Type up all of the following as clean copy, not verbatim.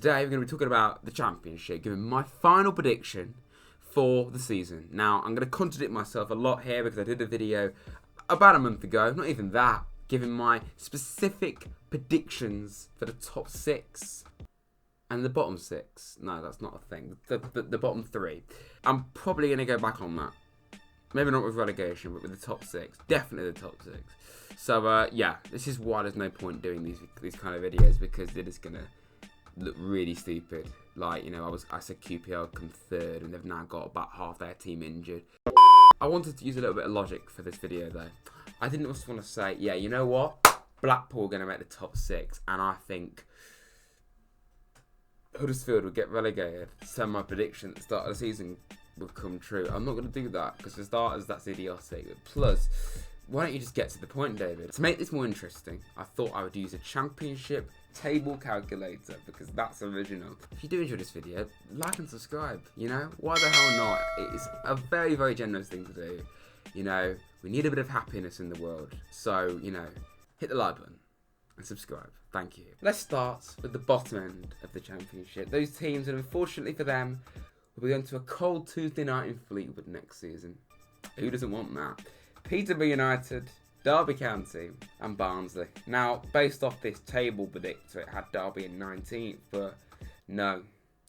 Today we're going to be talking about the Championship, giving my final prediction for the season. Now, I'm going to contradict myself a lot here because I did a video about a month ago, not even that, giving my specific predictions for the top 6 and the bottom 6. No, that's not a thing. The bottom 3. I'm probably going to go back on that. Maybe not with relegation, but with the top 6. Definitely the top 6. So, yeah, this is why there's no point doing these kind of videos, because they're just going to look really stupid. Like, you know, I said QPR come 3rd and they've now got about half their team injured. I wanted to use a little bit of logic for this video though. I didn't just want to say, yeah, you know what? Blackpool are going to make the top 6 and I think Huddersfield will get relegated. So my prediction at the start of the season will come true. I'm not going to do that because for starters, that's idiotic. Plus, why don't you just get to the point, David? To make this more interesting, I thought I would use a Championship table calculator because that's original. If you do enjoy this video, like and subscribe, you know? Why the hell not? It's a very, very generous thing to do. You know, we need a bit of happiness in the world. So, you know, hit the like button and subscribe. Thank you. Let's start with the bottom end of the Championship. Those teams that, unfortunately for them, will be going to a cold Tuesday night in Fleetwood next season. Who doesn't want that? Peterborough United, Derby County and Barnsley. Now, based off this table predictor, it had Derby in 19th, but no,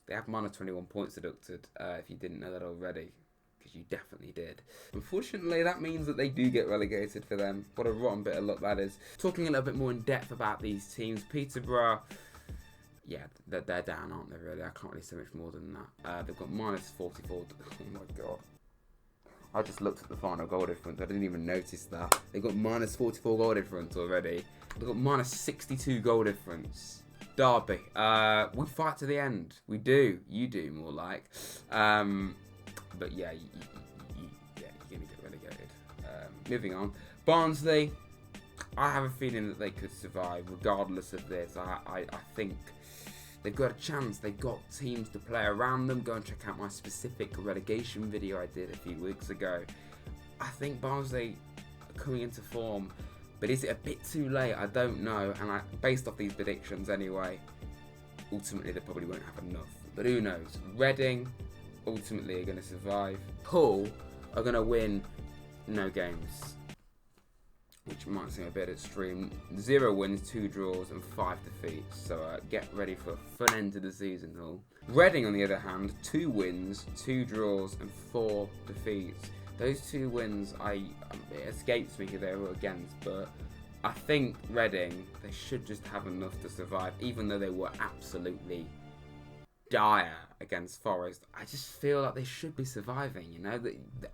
they have minus 21 points deducted, if you didn't know that already, because you definitely did. Unfortunately, that means that they do get relegated for them. What a rotten bit of luck that is. Talking a little bit more in depth about these teams, Peterborough, yeah, they're down, aren't they, really? I can't really say much more than that. They've got minus 44. Oh my God. I just looked at the final goal difference. I didn't even notice that. They've got minus 44 goal difference already. They've got minus 62 goal difference. Derby. We fight to the end. We do. You do, more like. But yeah, you're going to get relegated. Moving on. Barnsley. I have a feeling that they could survive regardless of this. I think they've got a chance. They've got teams to play around them. Go and check out my specific relegation video I did a few weeks ago. I think Barnsley are coming into form, but is it a bit too late? I don't know. And based off these predictions anyway, ultimately they probably won't have enough. But who knows? Reading ultimately are going to survive. Hull are going to win no games, which might seem a bit extreme. 0 wins, 2 draws and 5 defeats. So get ready for a fun end to the season, Hull. Reading, on the other hand, 2 wins, 2 draws and 4 defeats. Those 2 wins, it escapes me who they were against, but I think Reading, they should just have enough to survive, even though they were absolutely dire against Forest. I just feel like they should be surviving, you know?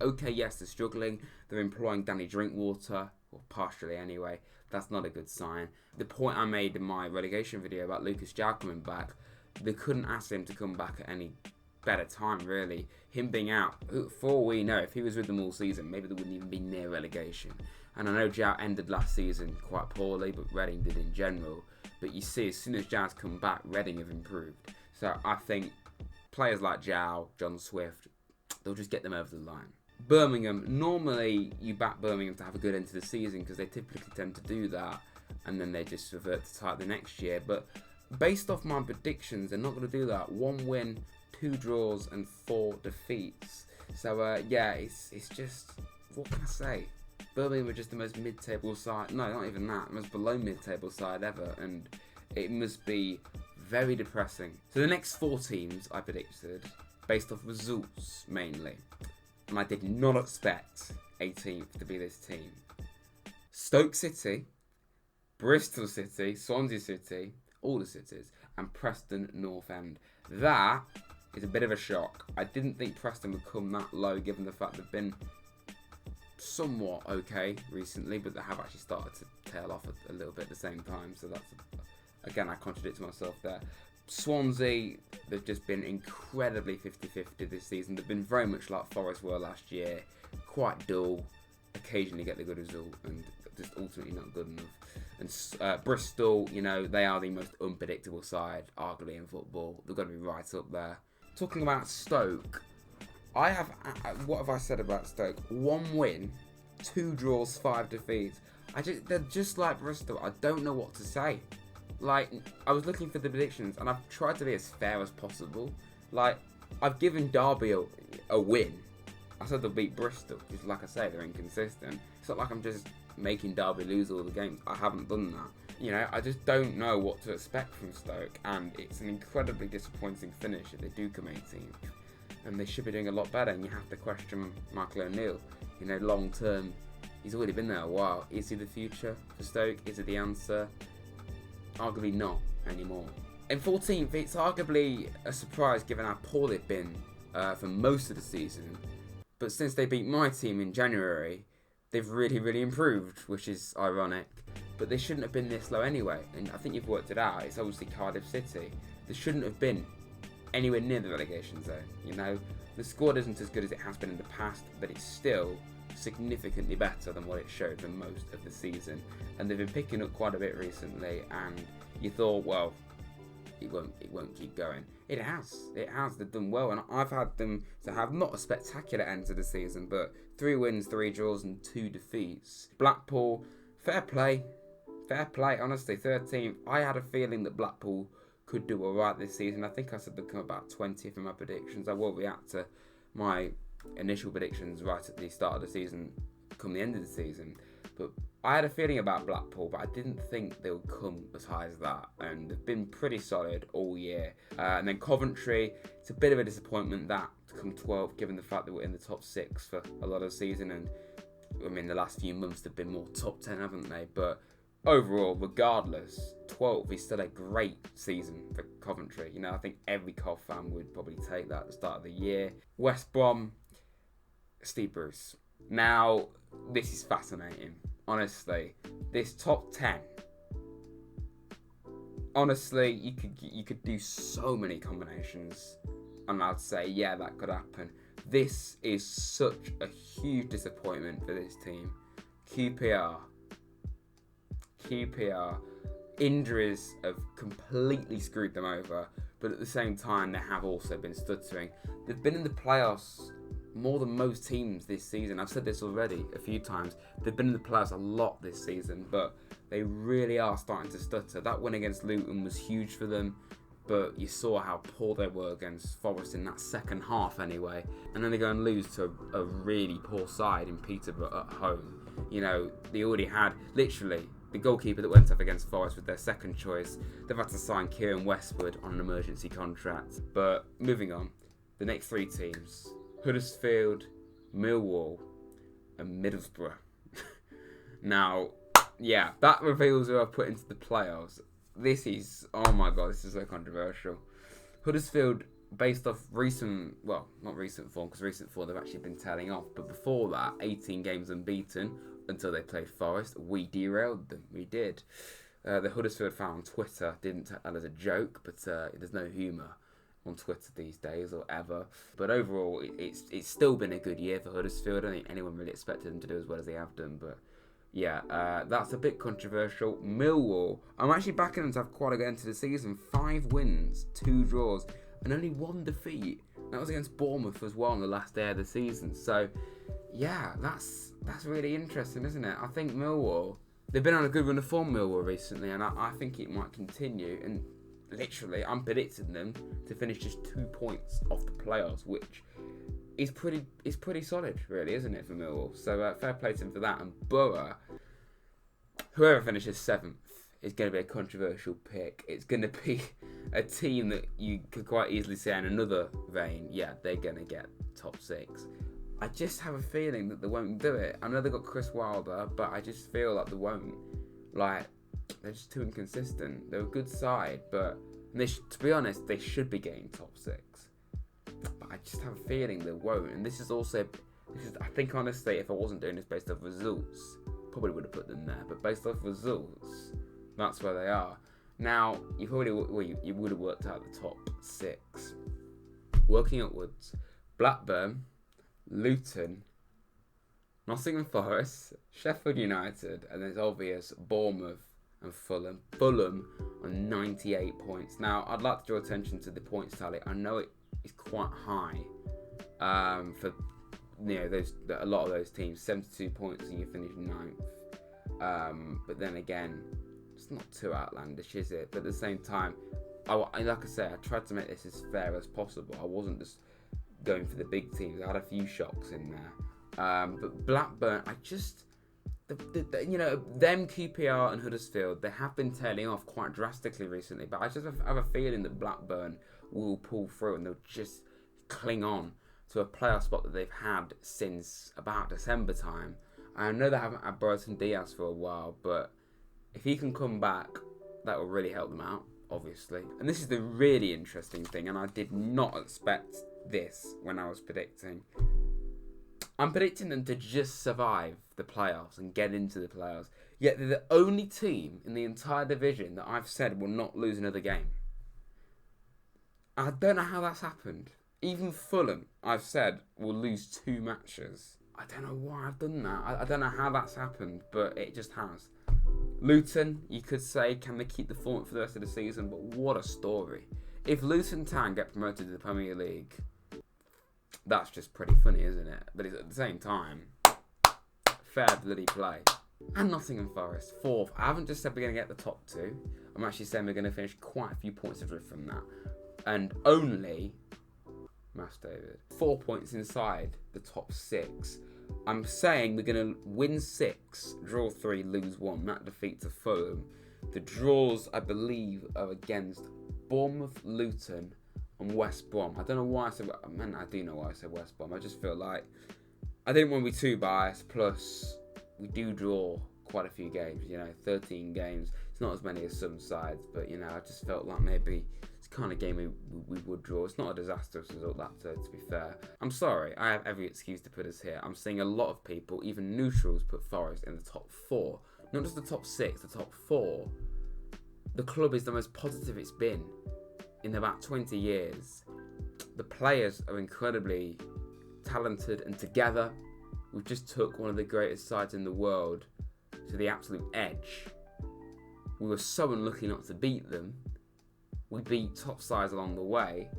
Okay, yes, they're struggling. They're employing Danny Drinkwater, or partially anyway. That's not a good sign. The point I made in my relegation video about Lucas João coming back, they couldn't ask him to come back at any better time, really. Him being out, for all we know, if he was with them all season, maybe they wouldn't even be near relegation. And I know João ended last season quite poorly, but Reading did in general. But you see, as soon as João's come back, Reading have improved. So I think players like João, John Swift, they'll just get them over the line. Birmingham, normally you back Birmingham to have a good end to the season because they typically tend to do that and then they just revert to type the next year. But based off my predictions, they're not going to do that. 1 win, 2 draws and 4 defeats. So yeah, it's just, what can I say? Birmingham are just the most mid-table side, no, not even that, most below mid-table side ever, and it must be very depressing. So the next 4 teams I predicted, based off results mainly, and I did not expect 18th to be this team. Stoke City, Bristol City, Swansea City, all the cities, and Preston North End. That is a bit of a shock. I didn't think Preston would come that low given the fact they've been somewhat okay recently, but they have actually started to tail off a little bit at the same time, so that's, again, I contradict myself there. Swansea, they've just been incredibly 50-50 this season. They've been very much like Forest were last year, quite dull, occasionally get the good result, and just ultimately not good enough. And Bristol, you know, they are the most unpredictable side, arguably, in football. They've got to be right up there. Talking about Stoke, what have I said about Stoke? 1 win, 2 draws, 5 defeats. They're just like Bristol. I don't know what to say. Like, I was looking for the predictions, and I've tried to be as fair as possible. Like, I've given Derby a win. I said they'll beat Bristol, because like I say, they're inconsistent. It's not like I'm just making Derby lose all the games. I haven't done that. You know, I just don't know what to expect from Stoke, and it's an incredibly disappointing finish if they do come 18th. And they should be doing a lot better, and you have to question Michael O'Neill. You know, long term, he's already been there a while. Is he the future for Stoke? Is it the answer? Arguably not anymore. In 14th, it's arguably a surprise given how poor they've been for most of the season. But since they beat my team in January, they've really improved, which is ironic. But they shouldn't have been this low anyway. And I think you've worked it out. It's obviously Cardiff City. They shouldn't have been anywhere near the relegation zone. You know, the squad isn't as good as it has been in the past, but it's still significantly better than what it showed for most of the season. And they've been picking up quite a bit recently, and you thought, well, it won't keep going. It has. They've done well, and I've had them to have not a spectacular end to the season, but 3 wins, 3 draws, and 2 defeats. Blackpool, fair play, honestly, 13th. I had a feeling that Blackpool could do alright this season. I think I said they'd come about 20th in my predictions. I won't react to my initial predictions right at the start of the season, come the end of the season. But I had a feeling about Blackpool, but I didn't think they would come as high as that. And they've been pretty solid all year. And then Coventry, it's a bit of a disappointment that to come 12th, given the fact that we're in the top 6 for a lot of the season. And I mean, the last few months they've been more top 10, haven't they? But overall, regardless, 12th is still a great season for Coventry. You know, I think every Cov fan would probably take that at the start of the year. West Brom, Steve Bruce. Now, this is fascinating. Honestly, this top 10. Honestly, you could do so many combinations, and I'd say, yeah, that could happen. This is such a huge disappointment for this team. QPR. Injuries have completely screwed them over, but at the same time, they have also been stuttering. They've been in the playoffs more than most teams this season. I've said this already a few times. They've been in the playoffs a lot this season, but they really are starting to stutter. That win against Luton was huge for them, but you saw how poor they were against Forest in that second half anyway. And then they go and lose to a really poor side in Peterborough at home. You know, they already had, literally, the goalkeeper that went up against Forest with their second choice. They've had to sign Kieran Westwood on an emergency contract. But moving on, the next 3 teams, Huddersfield, Millwall, and Middlesbrough. Now, yeah, that reveals who I've put into the playoffs. This is, oh my god, this is so controversial. Huddersfield, based off recent, well, not recent form, because recent form they've actually been tailing off, but before that, 18 games unbeaten until they played Forest. We derailed them, we did. The Huddersfield fan on Twitter didn't take that as a joke, but there's no humour on Twitter these days or ever. But overall, it's still been a good year for Huddersfield. I don't think anyone really expected them to do as well as they have done, but yeah, that's a bit controversial. Millwall, I'm actually backing them to have quite a good end to the season. 5 wins, 2 draws, and only 1 defeat. That was against Bournemouth as well on the last day of the season. So yeah, that's really interesting, isn't it? I think Millwall, they've been on a good run of form, Millwall, recently, and I think it might continue. And literally, I'm predicting them to finish just 2 points off the playoffs, which is pretty solid, really, isn't it, for Millwall? So fair play to them for that. And Borough, whoever finishes 7th is going to be a controversial pick. It's going to be a team that you could quite easily say in another vein, yeah, they're going to get top 6. I just have a feeling that they won't do it. I know they got Chris Wilder, but I just feel like they won't. Like, they're just too inconsistent. They're a good side, but to be honest, they should be getting top 6. But I just have a feeling they won't. And I think honestly, if I wasn't doing this based off results, probably would have put them there. But based off results, that's where they are. Now, you would have worked out the top 6. Working upwards, Blackburn, Luton, Nottingham Forest, Sheffield United, and there's obvious Bournemouth and Fulham. Fulham on 98 points. Now, I'd like to draw attention to the points tally. I know it is quite high for a lot of those teams. 72 points and you finish 9th. But then again, It's not too outlandish, is it? But at the same time, like I say, I tried to make this as fair as possible. I wasn't just going for the big teams. I had a few shocks in there. But Blackburn, I just... them QPR and Huddersfield, they have been tailing off quite drastically recently, but I just have a feeling that Blackburn will pull through and they'll just cling on to a playoff spot that they've had since about December time. I know they haven't had Bryson Diaz for a while, but if he can come back, that will really help them out, obviously. And this is the really interesting thing, and I did not expect this when I was predicting. I'm predicting them to just survive the playoffs and get into the playoffs. Yet they're the only team in the entire division that I've said will not lose another game. I don't know how that's happened. Even Fulham, I've said, will lose 2 matches. I don't know why I've done that. I don't know how that's happened, but it just has. Luton, you could say, can they keep the form for the rest of the season? But what a story. If Luton Town get promoted to the Premier League, that's just pretty funny, isn't it? But it's, at the same time, fair bloody play. And Nottingham Forest, 4th. I haven't just said we're going to get the top 2. I'm actually saying we're going to finish quite a few points adrift from that. And only, Mass David, 4 points inside the top 6. I'm saying we're going to win 6, draw 3, lose 1. That defeat to Fulham. The draws, I believe, are against Bournemouth, Luton, and West Brom. I don't know why I said... Man, I do know why I said West Brom. I just feel like I didn't want to be too biased. Plus, we do draw quite a few games. 13 games. It's not as many as some sides, but I just felt like maybe it's the kind of game we would draw. It's not a disastrous result, that, to be fair. I'm sorry. I have every excuse to put us here. I'm seeing a lot of people, even neutrals, put Forest in the top 4. Not just the top 6, the top 4. The club is the most positive it's been in about 20 years. The players are incredibly talented and together. We've just took one of the greatest sides in the world to the absolute edge. We were so unlucky not to beat them. We beat top sides along the way.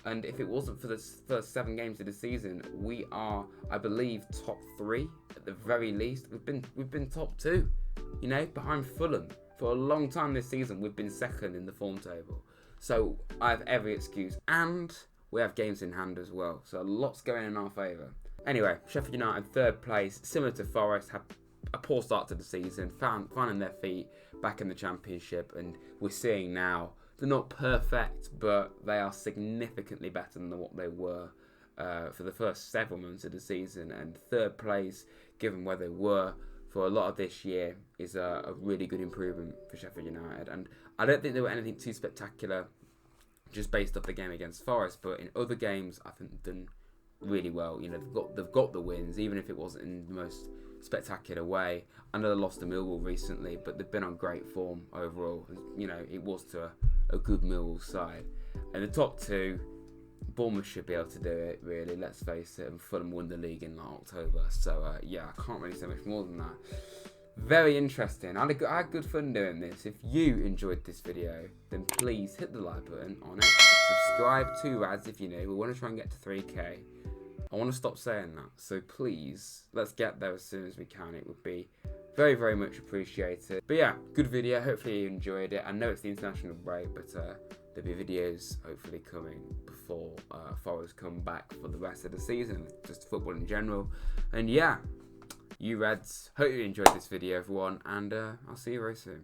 And if it wasn't for the first 7 games of the season, we are, I believe, top 3 at the very least. We've been top 2, behind Fulham. For a long time this season, we've been second in the form table. So I have every excuse, and we have games in hand as well. So lots going in our favour. Anyway, Sheffield United 3rd place, similar to Forest, had a poor start to the season, finding their feet back in the Championship, and we're seeing now they're not perfect, but they are significantly better than what they were for the first several months of the season. And 3rd place, given where they were for a lot of this year, is a really good improvement for Sheffield United. And I don't think there were anything too spectacular just based off the game against Forest, but in other games I think they've done really well. They've got the wins, even if it wasn't in the most spectacular way. I know they lost to Millwall recently, but they've been on great form overall. It was to a good Millwall side. And the top 2, Bournemouth should be able to do it, really, let's face it, and Fulham won the league in October. So I can't really say much more than that. Very interesting. I had good fun doing this. If you enjoyed this video, then please hit the like button on it. Subscribe to Rads if you're new. We want to try and get to 3k. I want to stop saying that. So please, let's get there as soon as we can. It would be very, very much appreciated. But yeah, good video. Hopefully you enjoyed it. I know it's the international break, but there'll be videos hopefully coming before Forest come back for the rest of the season. Just football in general. And yeah. You Reds, hope you enjoyed this video everyone, and I'll see you very soon.